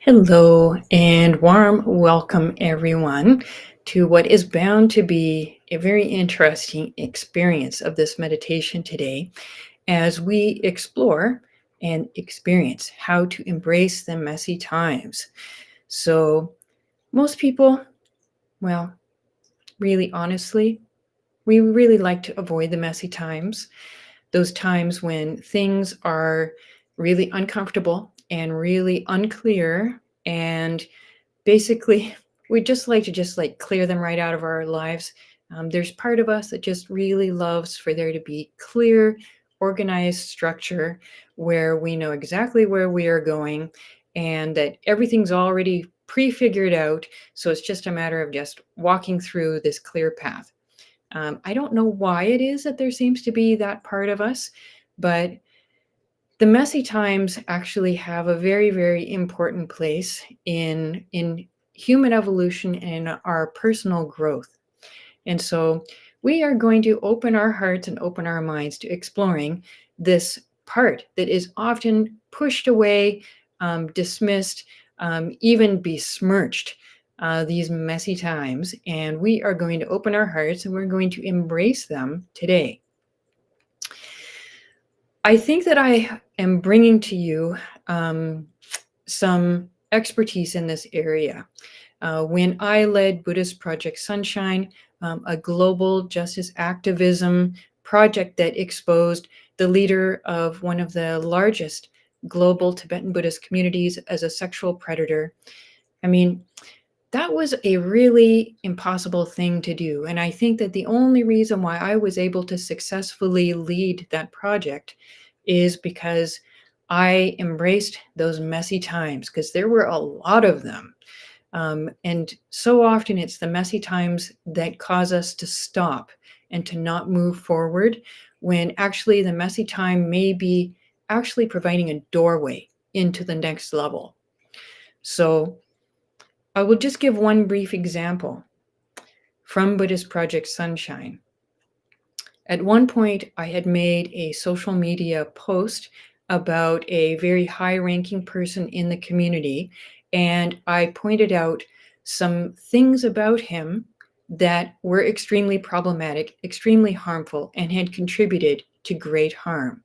Hello and warm welcome, everyone, to what is bound to be a very interesting experience of this meditation today as we explore and experience how to embrace the messy times. So, most people, well, really honestly, we really like to avoid the messy times, those times when things are really uncomfortable and really unclear and basically, we just like to clear them right out of our lives. There's part of us that just really loves for there to be clear, organized structure where we know exactly where we are going and that everything's already prefigured out. So it's just a matter of just walking through this clear path. I don't know why it is that there seems to be that part of us, but the messy times actually have a very, very important place in human evolution and our personal growth. And so we are going to open our hearts and open our minds to exploring this part that is often pushed away, dismissed, even besmirched. These messy times, and we are going to open our hearts and we're going to embrace them today. I think that I am bringing to you some expertise in this area. When I led Buddhist Project Sunshine, a global justice activism project that exposed the leader of one of the largest global Tibetan Buddhist communities as a sexual predator. I mean, that was a really impossible thing to do. And I think that the only reason why I was able to successfully lead that project is because I embraced those messy times, because there were a lot of them. And so often it's the messy times that cause us to stop and to not move forward, when actually the messy time may be actually providing a doorway into the next level. So I will just give one brief example from Buddhist Project Sunshine. At one point, I had made a social media post about a very high-ranking person in the community, and I pointed out some things about him that were extremely problematic, extremely harmful, and had contributed to great harm.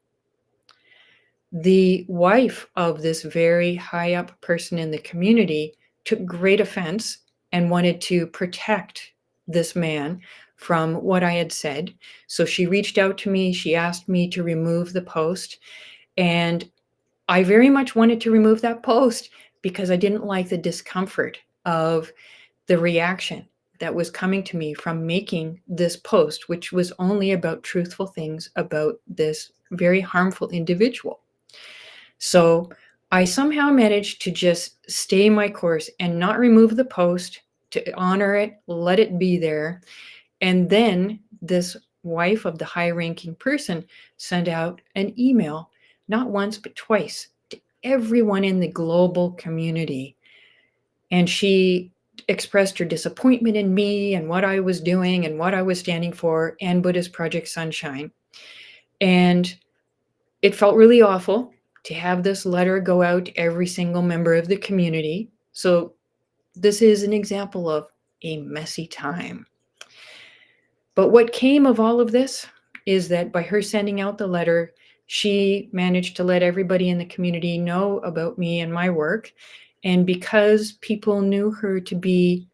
The wife of this very high-up person in the community took great offense and wanted to protect this man from what I had said. So she reached out to me. She asked me to remove the post. And I very much wanted to remove that post because I didn't like the discomfort of the reaction that was coming to me from making this post, which was only about truthful things about this very harmful individual. So I somehow managed to just stay my course and not remove the post, to honor it, let it be there. And then this wife of the high-ranking person sent out an email, not once, but twice, to everyone in the global community. And she expressed her disappointment in me and what I was doing and what I was standing for and Buddhist Project Sunshine. And it felt really awful to have this letter go out to every single member of the community. So this is an example of a messy time. But what came of all of this is that by her sending out the letter, she managed to let everybody in the community know about me and my work. And because people knew her to be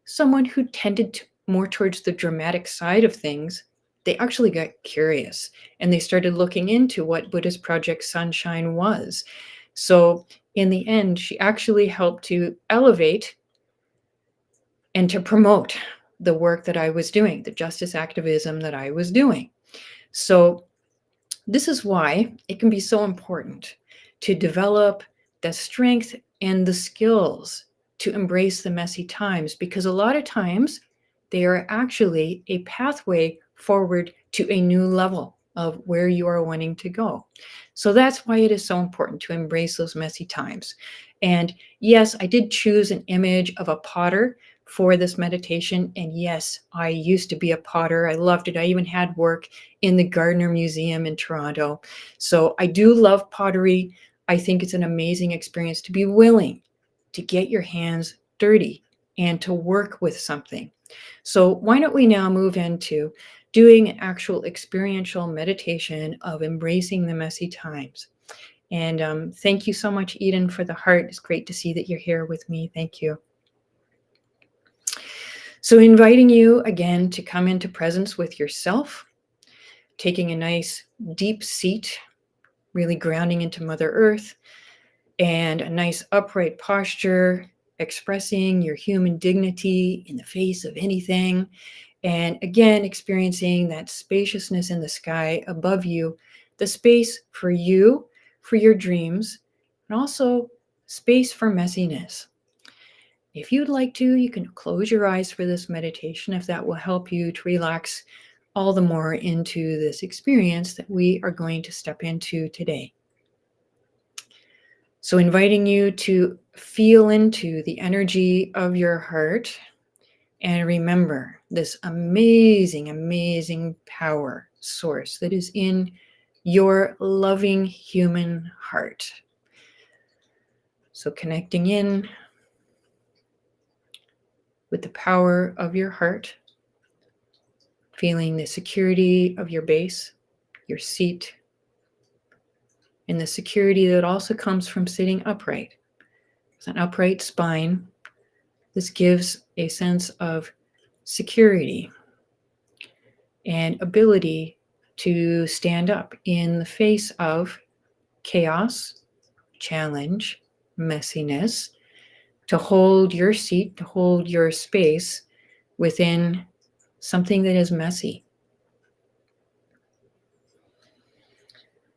someone who tended more towards the dramatic side of things, they actually got curious and they started looking into what Buddhist Project Sunshine was. So in the end, she actually helped to elevate and to promote the work that I was doing, the justice activism that I was doing. So this is why it can be so important to develop the strength and the skills to embrace the messy times, because a lot of times they are actually a pathway forward to a new level of where you are wanting to go. So that's why it is so important to embrace those messy times. And yes, I did choose an image of a potter for this meditation. And yes, I used to be a potter. I loved it. I even had work in the Gardner Museum in Toronto. So I do love pottery. I think it's an amazing experience to be willing to get your hands dirty and to work with something. So why don't we now move into doing an actual experiential meditation of embracing the messy times. And thank you so much, Eden, for the heart. It's great to see that you're here with me. Thank you. So inviting you again to come into presence with yourself, taking a nice deep seat, really grounding into Mother Earth, and a nice upright posture, expressing your human dignity in the face of anything. And again, experiencing that spaciousness in the sky above you, the space for you, for your dreams, and also space for messiness. If you'd like to, you can close your eyes for this meditation if that will help you to relax all the more into this experience that we are going to step into today. So inviting you to feel into the energy of your heart and remember this amazing, amazing power source that is in your loving human heart. So connecting in with the power of your heart, feeling the security of your base, your seat, and the security that also comes from sitting upright. It's an upright spine. This gives a sense of security and ability to stand up in the face of chaos, challenge, messiness, to hold your seat, to hold your space within something that is messy.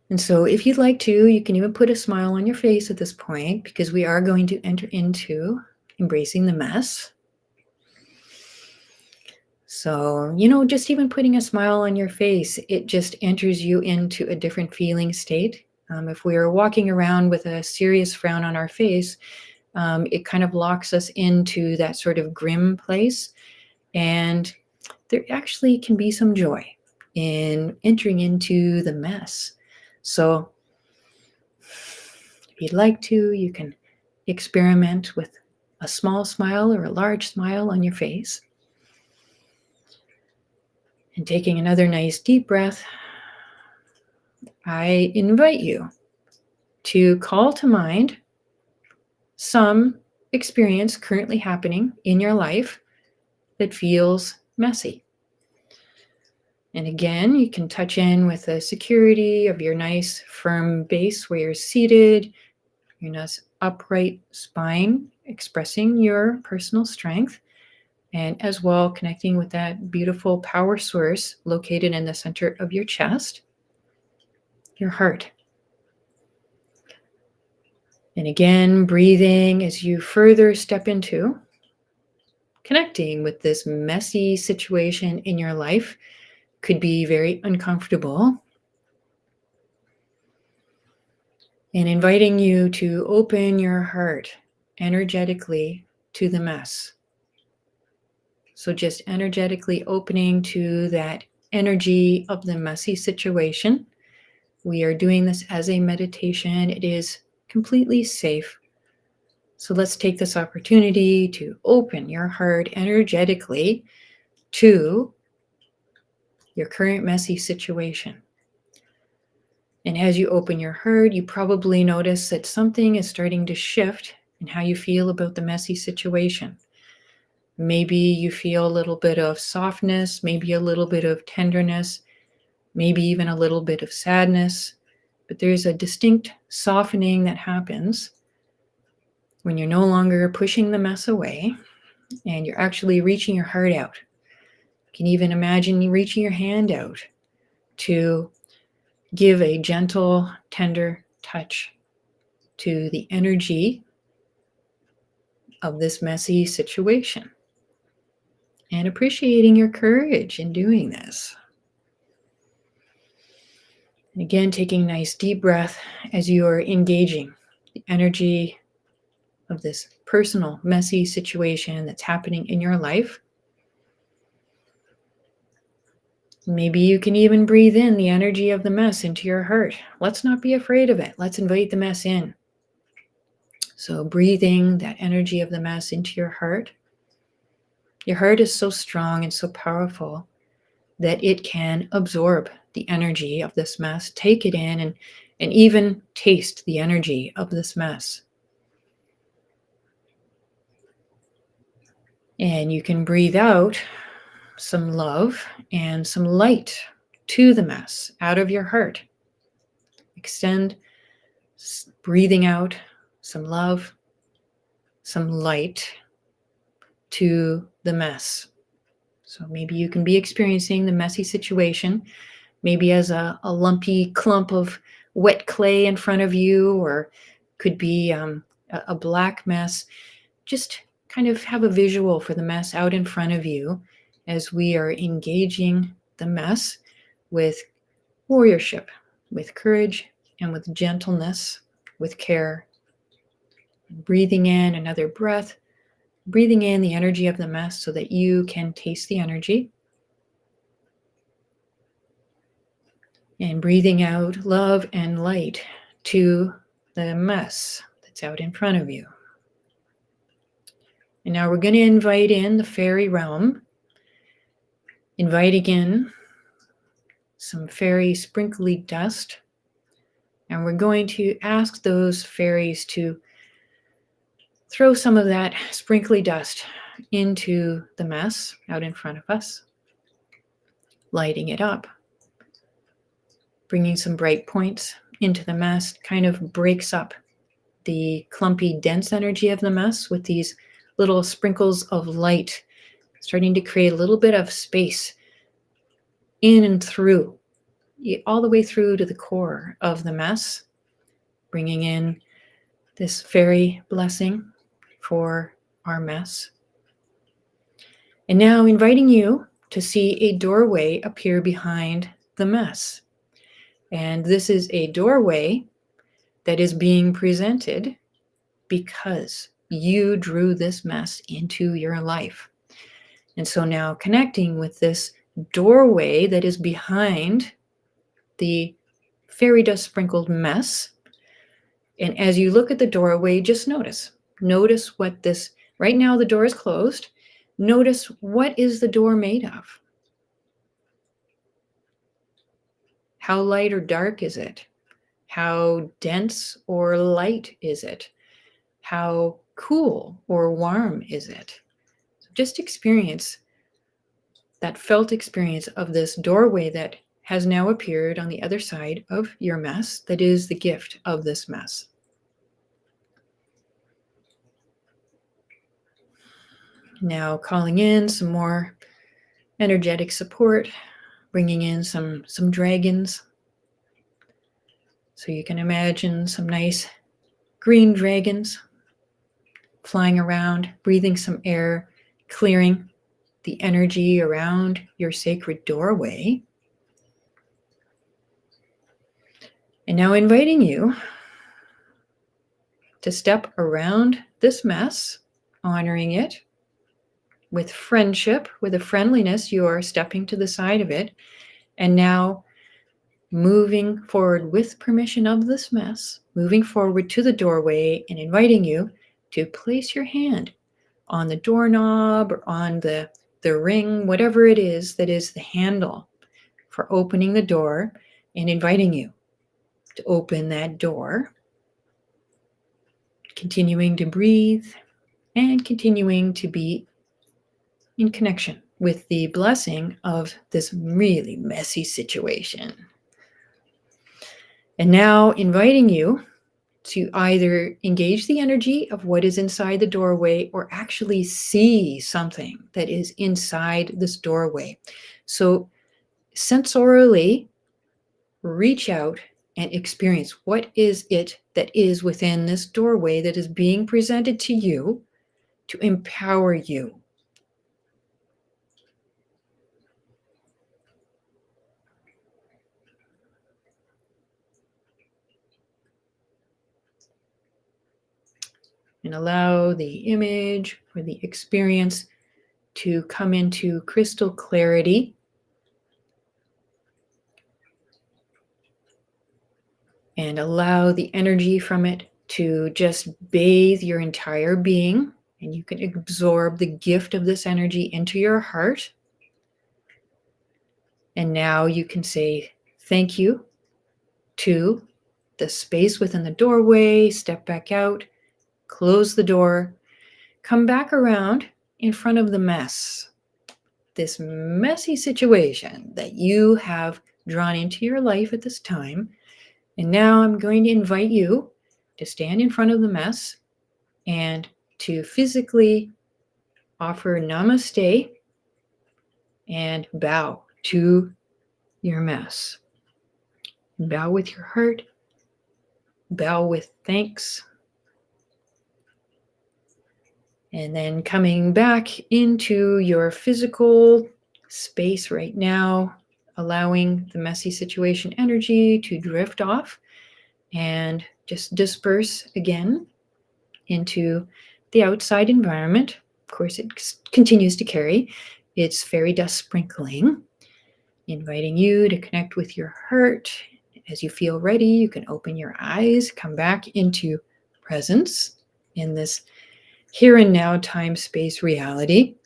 And so if you'd like to, you can even put a smile on your face at this point, because we are going to enter into embracing the mess. So, just even putting a smile on your face, it just enters you into a different feeling state. If we are walking around with a serious frown on our face, it kind of locks us into that sort of grim place. And there actually can be some joy in entering into the mess. So if you'd like to, you can experiment with a small smile or a large smile on your face. And taking another nice deep breath, I invite you to call to mind some experience currently happening in your life that feels messy. And again, you can touch in with the security of your nice firm base where you're seated, your nice upright spine, expressing your personal strength, and as well connecting with that beautiful power source located in the center of your chest, your heart. And again, breathing as you further step into connecting with this messy situation in your life. Could be very uncomfortable. And inviting you to open your heart energetically to the mess. So just energetically opening to that energy of the messy situation. We are doing this as a meditation. It is completely safe. So let's take this opportunity to open your heart energetically to your current messy situation. And as you open your heart, you probably notice that something is starting to shift in how you feel about the messy situation. Maybe you feel a little bit of softness, maybe a little bit of tenderness, maybe even a little bit of sadness. But there's a distinct softening that happens when you're no longer pushing the mess away and you're actually reaching your heart out. You can even imagine you reaching your hand out to give a gentle, tender touch to the energy of this messy situation and appreciating your courage in doing this. And again, taking a nice deep breath as you are engaging the energy of this personal, messy situation that's happening in your life. Maybe you can even breathe in the energy of the mess into your heart. Let's not be afraid of it. Let's invite the mess in. So breathing that energy of the mess into your heart. Your heart is so strong and so powerful that it can absorb the energy of this mess, take it in, and even taste the energy of this mess. And you can breathe out some love and some light to the mess out of your heart. Extend, breathing out some love, some light to the mess. So maybe you can be experiencing the messy situation, maybe as a lumpy clump of wet clay in front of you, or could be a black mess. Just kind of have a visual for the mess out in front of you as we are engaging the mess with warriorship, with courage, and with gentleness, with care. Breathing in another breath, breathing in the energy of the mess so that you can taste the energy. And breathing out love and light to the mess that's out in front of you. And now we're going to invite in the fairy realm, inviting in some fairy sprinkly dust. And we're going to ask those fairies to throw some of that sprinkly dust into the mess out in front of us, lighting it up, bringing some bright points into the mess, kind of breaks up the clumpy, dense energy of the mess with these little sprinkles of light, starting to create a little bit of space in and through, all the way through to the core of the mess, bringing in this fairy blessing for our mess. And now inviting you to see a doorway appear behind the mess. And this is a doorway that is being presented because you drew this mess into your life. And so now connecting with this doorway that is behind the fairy dust sprinkled mess. And as you look at the doorway, just notice what this, right now the door is closed. Notice, what is the door made of? How light or dark is it? How dense or light is it? How cool or warm is it? So just experience that felt experience of this doorway that has now appeared on the other side of your mess, that is the gift of this mess. Now calling in some more energetic support, bringing in some dragons. So you can imagine some nice green dragons flying around, breathing some air, clearing the energy around your sacred doorway. And now inviting you to step around this mess, honoring it with friendship, with a friendliness. You are stepping to the side of it, and now moving forward with permission of this mess, moving forward to the doorway and inviting you to place your hand on the doorknob or on the ring, whatever it is that is the handle for opening the door, and inviting you to open that door, continuing to breathe and continuing to be in connection with the blessing of this really messy situation. And now inviting you to either engage the energy of what is inside the doorway or actually see something that is inside this doorway. So sensorially reach out and experience what is it that is within this doorway that is being presented to you to empower you. And allow the image or the experience to come into crystal clarity. And allow the energy from it to just bathe your entire being, and you can absorb the gift of this energy into your heart. And now you can say thank you to the space within the doorway, step back out, close the door, come back around in front of the mess, this messy situation that you have drawn into your life at this time. And now I'm going to invite you to stand in front of the mess and to physically offer namaste and bow to your mess. Bow with your heart, bow with thanks. And then coming back into your physical space right now, allowing the messy situation energy to drift off and just disperse again into the outside environment. Of course, it continues to carry its fairy dust sprinkling, inviting you to connect with your heart. As you feel ready, you can open your eyes, come back into presence in this here and now time space reality.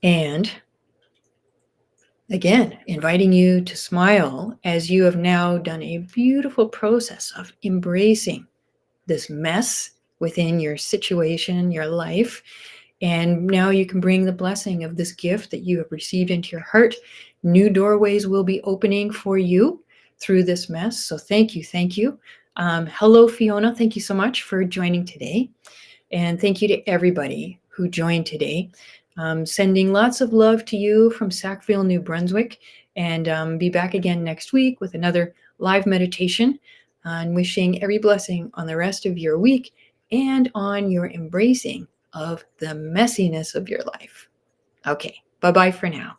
And again, inviting you to smile as you have now done a beautiful process of embracing this mess within your situation, your life. And now you can bring the blessing of this gift that you have received into your heart. New doorways will be opening for you through this mess. So thank you. Thank you. Hello, Fiona. Thank you so much for joining today. And thank you to everybody who joined today. Sending lots of love to you from Sackville, New Brunswick. And be back again next week with another live meditation. And wishing every blessing on the rest of your week and on your embracing of the messiness of your life. Okay, bye-bye for now.